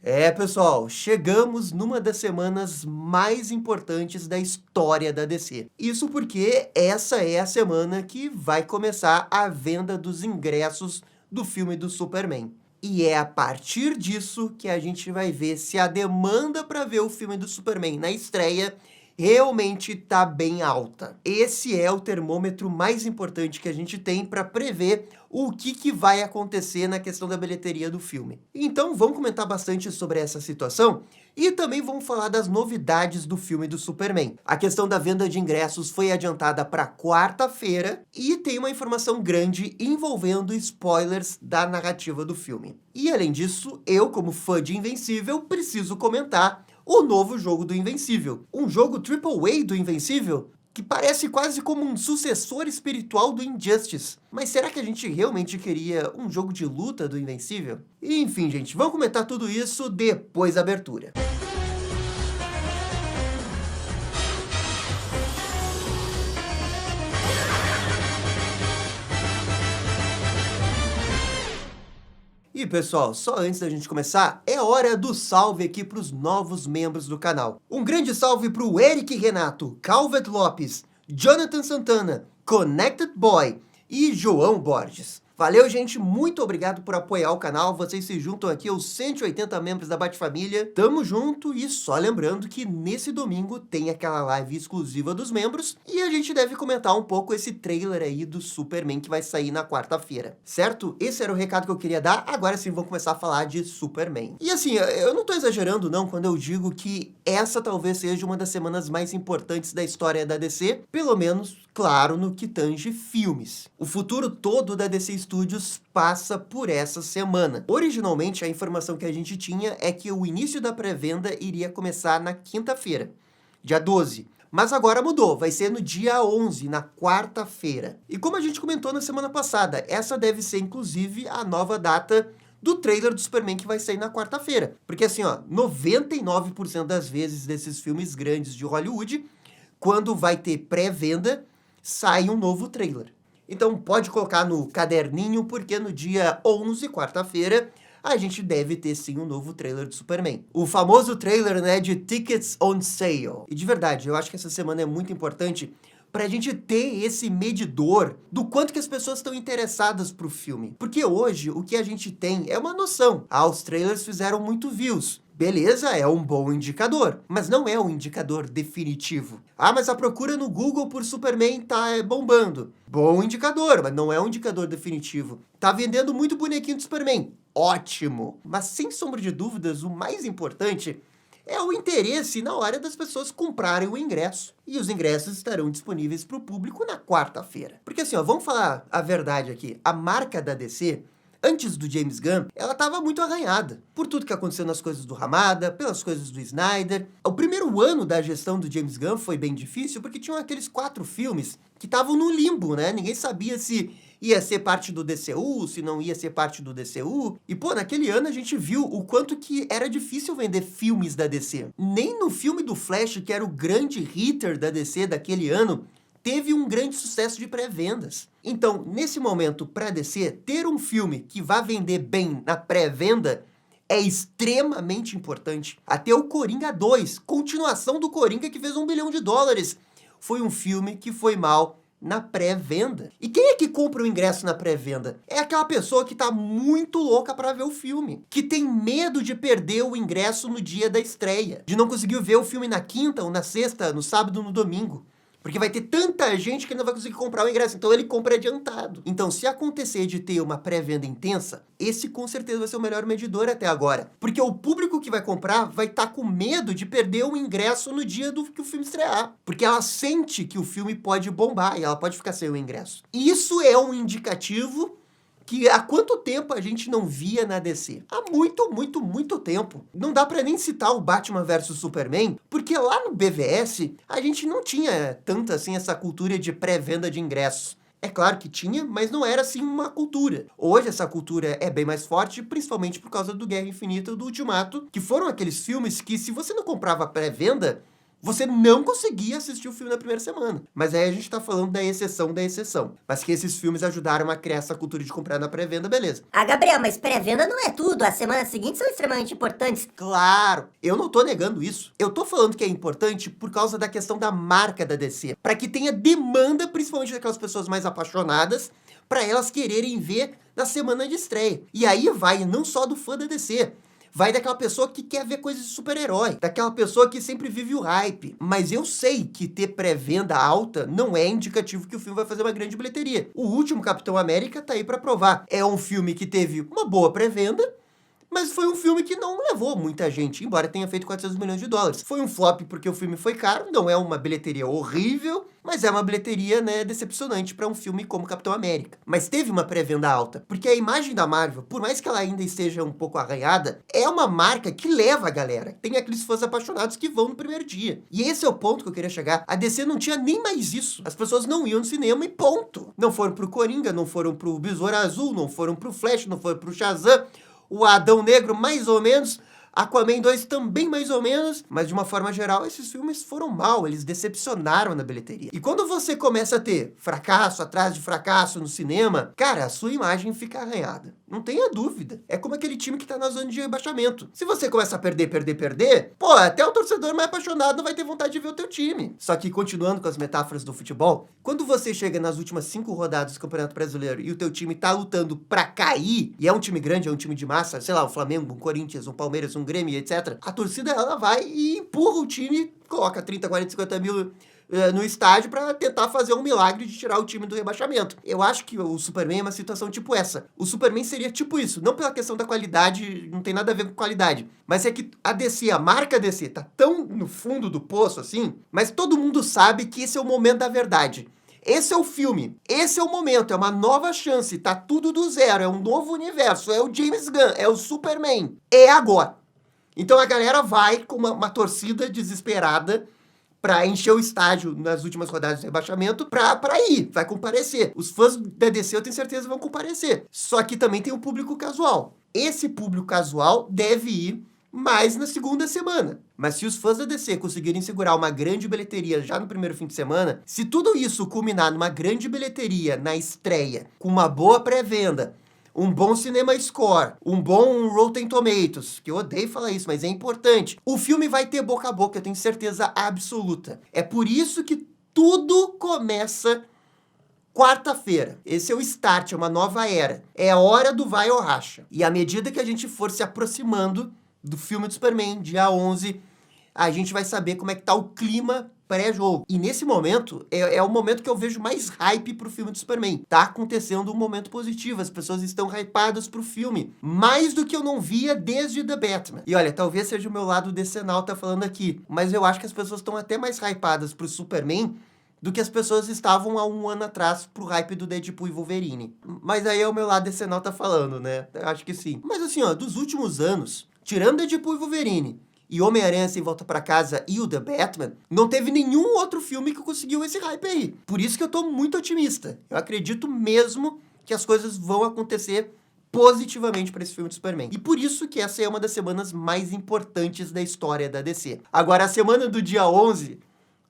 É, pessoal, chegamos numa das semanas mais importantes da história da DC. Isso porque essa é a semana que vai começar a venda dos ingressos do filme do Superman. E é a partir disso que a gente vai ver se a demanda para ver o filme do Superman na estreia realmente está bem alta. Esse é o termômetro mais importante que a gente tem para prever o que vai acontecer na questão da bilheteria do filme. Então vamos comentar bastante sobre essa situação e também vamos falar das novidades do filme do Superman. A questão da venda de ingressos foi adiantada para quarta-feira e tem uma informação grande envolvendo spoilers da narrativa do filme. E além disso, eu, como fã de Invencível, preciso comentar o novo jogo do Invencível. Um jogo AAA do Invencível que parece quase como um sucessor espiritual do Injustice. Mas será que a gente realmente queria um jogo de luta do Invencível? E, enfim, gente, vamos comentar tudo isso depois da abertura. E pessoal, só antes da gente começar, é hora do salve aqui para os novos membros do canal. Um grande salve para o Eric Renato, Calvet Lopes, Jonathan Santana, Connected Boy e João Borges. Valeu, gente, muito obrigado por apoiar o canal, vocês se juntam aqui aos 180 membros da Batfamília. Tamo junto e só lembrando que nesse domingo tem aquela live exclusiva dos membros e a gente deve comentar um pouco esse trailer aí do Superman que vai sair na quarta-feira, certo? Esse era o recado que eu queria dar, agora sim vamos começar a falar de Superman. E assim, eu não tô exagerando não quando eu digo que essa talvez seja uma das semanas mais importantes da história da DC, pelo menos, claro, no que tange filmes. O futuro todo da DC Studios passa por essa semana. Originalmente, a informação que a gente tinha é que o início da pré-venda iria começar na quinta-feira, dia 12. Mas agora mudou, vai ser no dia 11, na quarta-feira. E como a gente comentou na semana passada, essa deve ser, inclusive, a nova data do trailer do Superman que vai sair na quarta-feira. Porque assim, ó, 99% das vezes desses filmes grandes de Hollywood, quando vai ter pré-venda, sai um novo trailer. Então pode colocar no caderninho, porque no dia 11, quarta-feira, a gente deve ter sim um novo trailer do Superman. O famoso trailer, né, de Tickets on Sale. E de verdade, eu acho que essa semana é muito importante para a gente ter esse medidor do quanto que as pessoas estão interessadas pro filme. Porque hoje, o que a gente tem é uma noção. Os trailers fizeram muito views. Beleza, é um bom indicador, mas não é um indicador definitivo. Mas a procura no Google por Superman tá bombando. Bom indicador, mas não é um indicador definitivo. Tá vendendo muito bonequinho de Superman. Ótimo! Mas sem sombra de dúvidas, o mais importante é o interesse na hora das pessoas comprarem o ingresso. E os ingressos estarão disponíveis para o público na quarta-feira. Porque assim, ó, vamos falar a verdade aqui. A marca da DC, antes do James Gunn, ela estava muito arranhada. Por tudo que aconteceu nas coisas do Ramada, pelas coisas do Snyder. O primeiro ano da gestão do James Gunn foi bem difícil, porque tinham aqueles 4 filmes que estavam no limbo, né? Ninguém sabia se ia ser parte do DCU, se não ia ser parte do DCU. E, pô, naquele ano a gente viu o quanto que era difícil vender filmes da DC. Nem no filme do Flash, que era o grande hitter da DC daquele ano, teve um grande sucesso de pré-vendas. Então, nesse momento, para a DC, ter um filme que vá vender bem na pré-venda é extremamente importante. Até o Coringa 2, continuação do Coringa que fez $1 bilhão, foi um filme que foi mal na pré-venda. E quem é que compra o ingresso na pré-venda? É aquela pessoa que tá muito louca para ver o filme, que tem medo de perder o ingresso no dia da estreia, de não conseguir ver o filme na quinta ou na sexta, no sábado ou no domingo. Porque vai ter tanta gente que não vai conseguir comprar o ingresso, então ele compra adiantado. Então, se acontecer de ter uma pré-venda intensa, esse com certeza vai ser o melhor medidor até agora. Porque o público que vai comprar vai estar com medo de perder o ingresso no dia do que o filme estrear. Porque ela sente que o filme pode bombar e ela pode ficar sem o ingresso. Isso é um indicativo que há quanto tempo a gente não via na DC? Há muito, muito, muito tempo. Não dá pra nem citar o Batman vs Superman, porque lá no BVS a gente não tinha tanta assim essa cultura de pré-venda de ingressos. É claro que tinha, mas não era assim uma cultura. Hoje essa cultura é bem mais forte, principalmente por causa do Guerra Infinita e do Ultimato, que foram aqueles filmes que se você não comprava pré-venda, você não conseguia assistir o filme na primeira semana. Mas aí a gente tá falando da exceção da exceção. Mas que esses filmes ajudaram a criar essa cultura de comprar na pré-venda, beleza. Ah, Gabriel, mas pré-venda não é tudo. As semanas seguintes são extremamente importantes. Claro, eu não tô negando isso. Eu tô falando que é importante por causa da questão da marca da DC. Pra que tenha demanda, principalmente daquelas pessoas mais apaixonadas, pra elas quererem ver na semana de estreia. E aí vai não só do fã da DC, vai daquela pessoa que quer ver coisas de super-herói, daquela pessoa que sempre vive o hype. Mas eu sei que ter pré-venda alta não é indicativo que o filme vai fazer uma grande bilheteria. O último Capitão América tá aí pra provar. É um filme que teve uma boa pré-venda, mas foi um filme que não levou muita gente, embora tenha feito 400 milhões de dólares. Foi um flop porque o filme foi caro, não é uma bilheteria horrível, mas é uma bilheteria, né, decepcionante para um filme como Capitão América. Mas teve uma pré-venda alta, porque a imagem da Marvel, por mais que ela ainda esteja um pouco arranhada, é uma marca que leva a galera. Tem aqueles fãs apaixonados que vão no primeiro dia. E esse é o ponto que eu queria chegar. A DC não tinha nem mais isso. As pessoas não iam no cinema e ponto. Não foram pro Coringa, não foram pro Besouro Azul, não foram pro Flash, não foram pro Shazam. O Adão Negro, mais ou menos. Aquaman 2 também mais ou menos. Mas de uma forma geral, esses filmes foram mal. Eles decepcionaram na bilheteria. E quando você começa a ter fracasso atrás de fracasso no cinema, cara, a sua imagem fica arranhada. Não tenha dúvida. É como aquele time que tá na zona de rebaixamento. Se você começa a perder, pô, até o torcedor mais apaixonado não vai ter vontade de ver o teu time. Só que, continuando com as metáforas do futebol, quando você chega nas últimas 5 rodadas do Campeonato Brasileiro e o teu time tá lutando pra cair, e é um time grande, é um time de massa, sei lá, o Flamengo, um Corinthians, um Palmeiras, um Grêmio, etc. A torcida, ela vai e empurra o time, coloca 30, 40, 50 mil no estádio pra tentar fazer um milagre de tirar o time do rebaixamento. Eu acho que o Superman é uma situação tipo essa. O Superman seria tipo isso, não pela questão da qualidade, não tem nada a ver com qualidade, mas é que a DC, a marca DC, tá tão no fundo do poço assim, mas todo mundo sabe que esse é o momento da verdade. Esse é o filme, esse é o momento, é uma nova chance, tá tudo do zero, é um novo universo, é o James Gunn, é o Superman, é agora. Então a galera vai com uma torcida desesperada pra encher o estádio nas últimas rodadas de rebaixamento pra ir, vai comparecer. Os fãs da DC eu tenho certeza vão comparecer. Só que também tem o público casual. Esse público casual deve ir mais na segunda semana. Mas se os fãs da DC conseguirem segurar uma grande bilheteria já no primeiro fim de semana, se tudo isso culminar numa grande bilheteria na estreia, com uma boa pré-venda, um bom Cinema Score, um bom Rotten Tomatoes, que eu odeio falar isso, mas é importante. O filme vai ter boca a boca, eu tenho certeza absoluta. É por isso que tudo começa quarta-feira. Esse é o start, é uma nova era. É a hora do vai ou racha. E à medida que a gente for se aproximando do filme do Superman, dia 11, a gente vai saber como é que tá o clima pré-jogo. E nesse momento, é o momento que eu vejo mais hype pro filme do Superman. Tá acontecendo um momento positivo, as pessoas estão hypadas pro filme. Mais do que eu não via desde The Batman. E olha, talvez seja o meu lado decenal tá falando aqui, mas eu acho que as pessoas estão até mais hypadas pro Superman do que as pessoas estavam há um ano atrás pro hype do Deadpool e Wolverine. Mas aí é o meu lado decenal tá falando, né? Eu acho que sim. Mas assim, ó, dos últimos anos, tirando Deadpool e Wolverine, e Homem-Aranha Sem Volta Pra Casa e o The Batman, não teve nenhum outro filme que conseguiu esse hype aí. Por isso que eu tô muito otimista. Eu acredito mesmo que as coisas vão acontecer positivamente para esse filme do Superman. E por isso que essa é uma das semanas mais importantes da história da DC. Agora, a semana do dia 11,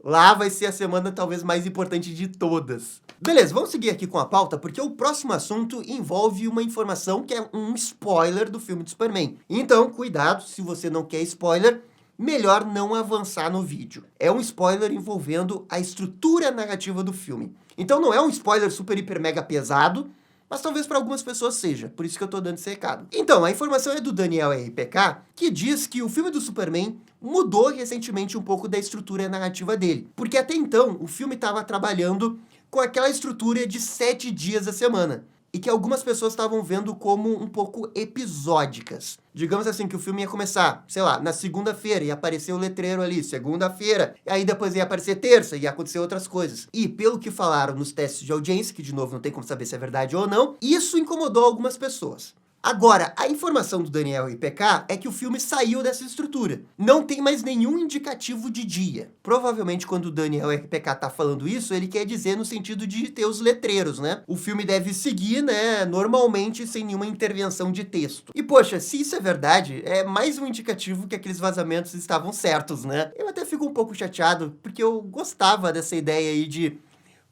lá vai ser a semana talvez mais importante de todas. Beleza, vamos seguir aqui com a pauta, porque o próximo assunto envolve uma informação que é um spoiler do filme do Superman. Então, cuidado, se você não quer spoiler, melhor não avançar no vídeo. É um spoiler envolvendo a estrutura narrativa do filme. Então não é um spoiler super, hiper, mega pesado, mas talvez para algumas pessoas seja, por isso que eu tô dando esse recado. Então, a informação é do Daniel RPK, que diz que o filme do Superman mudou recentemente um pouco da estrutura narrativa dele. Porque até então, o filme estava trabalhando com aquela estrutura de 7 dias a semana. E que algumas pessoas estavam vendo como um pouco episódicas. Digamos assim, que o filme ia começar, sei lá, na segunda-feira, ia aparecer o letreiro ali, segunda-feira, e aí depois ia aparecer terça, ia acontecer outras coisas. E pelo que falaram nos testes de audiência, que de novo não tem como saber se é verdade ou não, isso incomodou algumas pessoas. Agora, a informação do Daniel RPK é que o filme saiu dessa estrutura. Não tem mais nenhum indicativo de dia. Provavelmente quando o Daniel RPK tá falando isso, ele quer dizer no sentido de ter os letreiros, né? O filme deve seguir, né, normalmente sem nenhuma intervenção de texto. E poxa, se isso é verdade, é mais um indicativo que aqueles vazamentos estavam certos, né? Eu até fico um pouco chateado, porque eu gostava dessa ideia aí de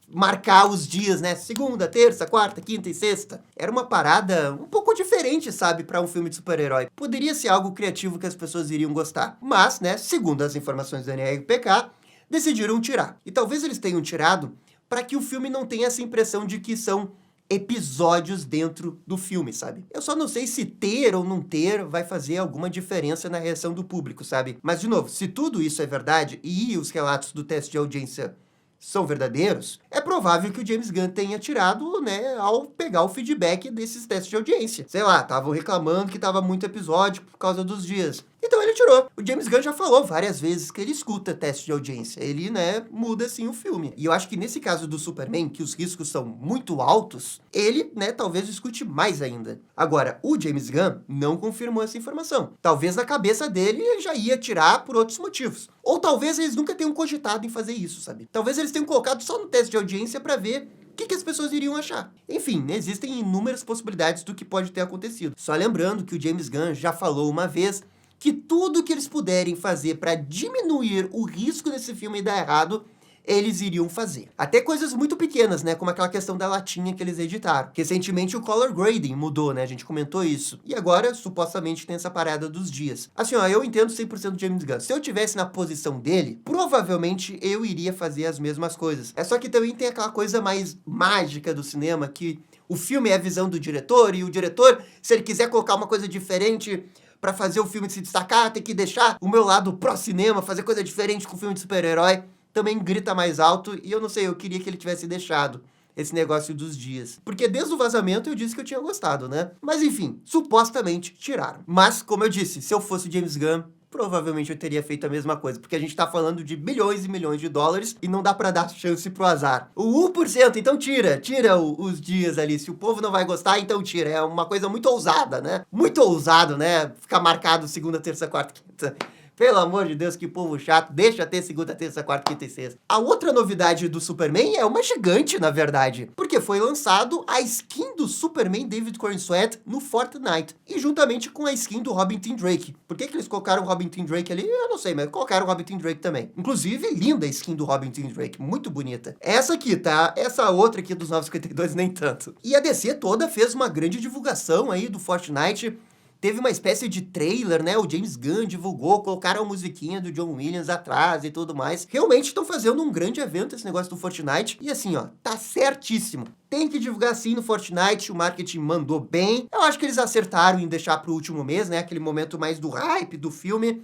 marcar os dias, né? Segunda, terça, quarta, quinta e sexta. Era uma parada um pouco diferente, sabe, para um filme de super-herói. Poderia ser algo criativo que as pessoas iriam gostar. Mas, né, segundo as informações da NRPK, decidiram tirar. E talvez eles tenham tirado para que o filme não tenha essa impressão de que são episódios dentro do filme, sabe? Eu só não sei se ter ou não ter vai fazer alguma diferença na reação do público, sabe? Mas, de novo, se tudo isso é verdade e os relatos do teste de audiência são verdadeiros, é provável que o James Gunn tenha tirado, né, ao pegar o feedback desses testes de audiência. Sei lá, estavam reclamando que estava muito episódico por causa dos dias. Então ele tirou. O James Gunn já falou várias vezes que ele escuta teste de audiência. Ele, né, muda assim o filme. E eu acho que nesse caso do Superman, que os riscos são muito altos, ele, né, talvez escute mais ainda. Agora, o James Gunn não confirmou essa informação. Talvez na cabeça dele ele já ia tirar por outros motivos. Ou talvez eles nunca tenham cogitado em fazer isso, sabe? Talvez eles tenham colocado só no teste de audiência para ver o que as pessoas iriam achar. Enfim, existem inúmeras possibilidades do que pode ter acontecido. Só lembrando que o James Gunn já falou uma vez que tudo que eles puderem fazer para diminuir o risco desse filme dar errado, eles iriam fazer. Até coisas muito pequenas, né? Como aquela questão da latinha que eles editaram. Recentemente o color grading mudou, né? A gente comentou isso. E agora, supostamente, tem essa parada dos dias. Assim, ó, eu entendo 100% do James Gunn. Se eu tivesse na posição dele, provavelmente eu iria fazer as mesmas coisas. É só que também tem aquela coisa mais mágica do cinema, que o filme é a visão do diretor, e o diretor, se ele quiser colocar uma coisa diferente para fazer o filme se destacar, tem que deixar o meu lado pró-cinema, fazer coisa diferente com o filme de super-herói, também grita mais alto, e eu não sei, eu queria que ele tivesse deixado esse negócio dos dias. Porque desde o vazamento eu disse que eu tinha gostado, né? Mas enfim, supostamente tiraram. Mas, como eu disse, se eu fosse James Gunn, provavelmente eu teria feito a mesma coisa, porque a gente tá falando de bilhões e milhões de dólares e não dá pra dar chance pro azar. O 1%, então tira os dias ali. Se o povo não vai gostar, então tira. É uma coisa muito ousada, né? Muito ousado, né? Ficar marcado segunda, terça, quarta, quinta. Pelo amor de Deus, que povo chato. Deixa ter segunda, terça, quarta, quinta e sexta. A outra novidade do Superman é uma gigante, na verdade. Porque foi lançado a skin do Superman David Corenswet no Fortnite. E juntamente com a skin do Robin Tim Drake. Por que eles colocaram o Robin Tim Drake ali? Eu não sei, mas colocaram o Robin Tim Drake também. Inclusive, linda a skin do Robin Tim Drake. Muito bonita. Essa aqui, tá? Essa outra aqui dos 952 nem tanto. E a DC toda fez uma grande divulgação aí do Fortnite. Teve uma espécie de trailer, né? O James Gunn divulgou, colocaram a musiquinha do John Williams atrás e tudo mais. Realmente estão fazendo um grande evento esse negócio do Fortnite. E assim, ó, tá certíssimo. Tem que divulgar sim no Fortnite, o marketing mandou bem. Eu acho que eles acertaram em deixar pro último mês, né? Aquele momento mais do hype do filme.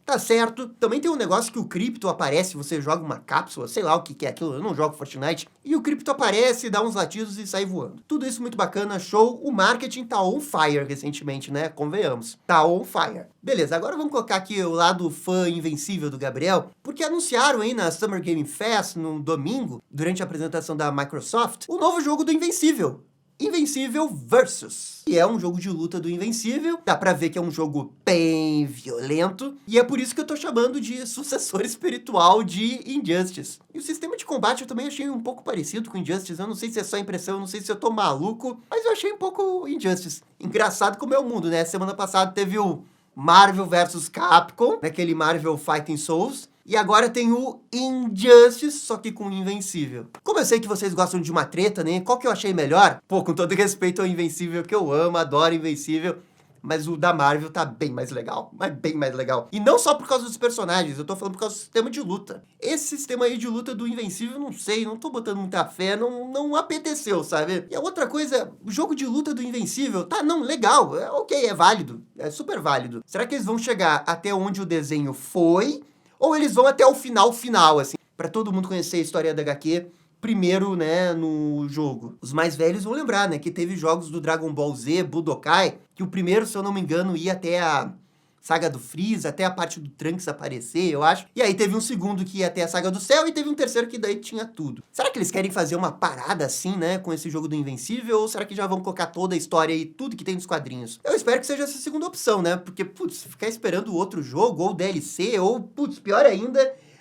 Tá certo. Também tem um negócio que o Crypto aparece, você joga uma cápsula, sei lá o que é aquilo, eu não jogo Fortnite, e o Crypto aparece, dá uns latidos e sai voando. Tudo isso muito bacana, show. O marketing tá on fire recentemente, né? Convenhamos. Tá on fire. Beleza, agora vamos colocar aqui o lado fã invencível do Gabriel, porque anunciaram aí na Summer Game Fest, no domingo, durante a apresentação da Microsoft, o novo jogo do Invencível. Invencível Versus. E é um jogo de luta do Invencível. Dá pra ver que é um jogo bem violento. E é por isso que eu tô chamando de sucessor espiritual de Injustice. E o sistema de combate eu também achei um pouco parecido com Injustice. Eu não sei se é só impressão, eu não sei se eu tô maluco, mas eu achei um pouco Injustice. Engraçado como é o mundo, né? Semana passada teve o Marvel vs Capcom, naquele Marvel Fighting Souls. E agora tem o Injustice, só que com o Invencível. Como eu sei que vocês gostam de uma treta, né? Qual que eu achei melhor? Pô, com todo respeito ao Invencível, que eu amo, adoro Invencível. Mas o da Marvel tá bem mais legal. Mas bem mais legal. E não só por causa dos personagens, eu tô falando por causa do sistema de luta. Esse sistema aí de luta do Invencível, não sei, não tô botando muita fé, não apeteceu, sabe? E a outra coisa, o jogo de luta do Invencível, tá, não, legal, é ok, é válido, é super válido. Será que eles vão chegar até onde o desenho foi? Ou eles vão até o final, assim, pra todo mundo conhecer a história da HQ primeiro, né, no jogo. Os mais velhos vão lembrar, né, que teve jogos do Dragon Ball Z, Budokai, que o primeiro, se eu não me engano, ia até a saga do Freeza, até a parte do Trunks aparecer, eu acho. E aí teve um segundo que ia ter a saga do céu e teve um terceiro que daí tinha tudo. Será que eles querem fazer uma parada assim, né, com esse jogo do Invencível? Ou será que já vão colocar toda a história e tudo que tem nos quadrinhos? Eu espero que seja essa segunda opção, né? Porque, putz, ficar esperando outro jogo, ou DLC, ou, putz, pior ainda,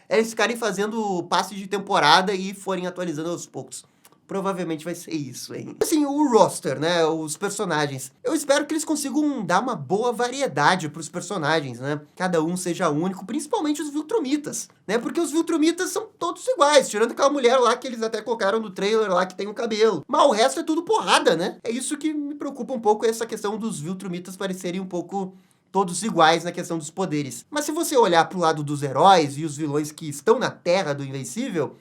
é eles ficarem fazendo passe de temporada e forem atualizando aos poucos. Provavelmente vai ser isso, hein? Assim, o roster, né? Os personagens. Eu espero que eles consigam dar uma boa variedade pros personagens, né? Cada um seja único, principalmente os Viltrumitas, né? Porque os Viltrumitas são todos iguais, tirando aquela mulher lá que eles até colocaram no trailer lá que tem o cabelo. Mas o resto é tudo porrada, né? É isso que me preocupa um pouco, essa questão dos Viltrumitas parecerem um pouco todos iguais na questão dos poderes. Mas se você olhar pro lado dos heróis e os vilões que estão na Terra do Invencível,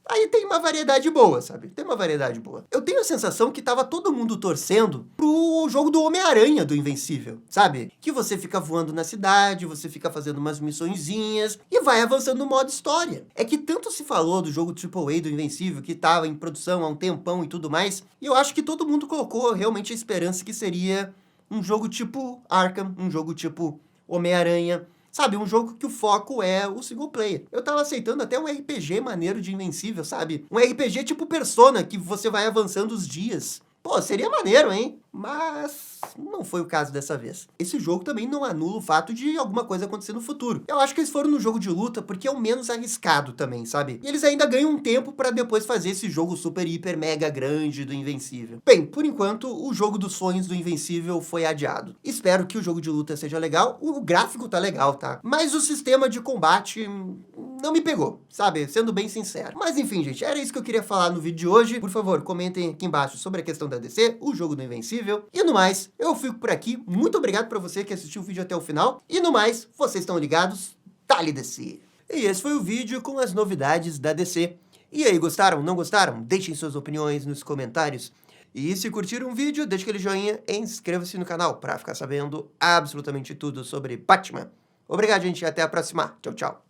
aí tem uma variedade boa, sabe? Tem uma variedade boa. Eu tenho a sensação que tava todo mundo torcendo pro jogo do Homem-Aranha do Invencível, sabe? Que você fica voando na cidade, você fica fazendo umas missõezinhas e vai avançando no modo história. É que tanto se falou do jogo AAA do Invencível, que tava em produção há um tempão e tudo mais, e eu acho que todo mundo colocou realmente a esperança que seria um jogo tipo Arkham, um jogo tipo Homem-Aranha, sabe, um jogo que o foco é o single player. Eu tava aceitando até um RPG maneiro de Invencível, sabe? Um RPG tipo Persona, que você vai avançando os dias. Pô, seria maneiro, hein? Mas não foi o caso dessa vez. Esse jogo também não anula o fato de alguma coisa acontecer no futuro. Eu acho que eles foram no jogo de luta porque é o menos arriscado também, sabe? E eles ainda ganham um tempo pra depois fazer esse jogo super, hiper, mega grande do Invencível. Bem, por enquanto, o jogo dos sonhos do Invencível foi adiado. Espero que o jogo de luta seja legal. O gráfico tá legal, tá? Mas o sistema de combate não me pegou, sabe? Sendo bem sincero. Mas enfim, gente, era isso que eu queria falar no vídeo de hoje. Por favor, comentem aqui embaixo sobre a questão da DC, o jogo do Invencível. E no mais, eu fico por aqui. Muito obrigado pra você que assistiu o vídeo até o final. E no mais, vocês estão ligados? Dale DC! E esse foi o vídeo com as novidades da DC. E aí, gostaram? Não gostaram? Deixem suas opiniões nos comentários. E se curtiram o vídeo, deixe aquele joinha e inscreva-se no canal pra ficar sabendo absolutamente tudo sobre Batman. Obrigado, gente, e até a próxima. Tchau, tchau.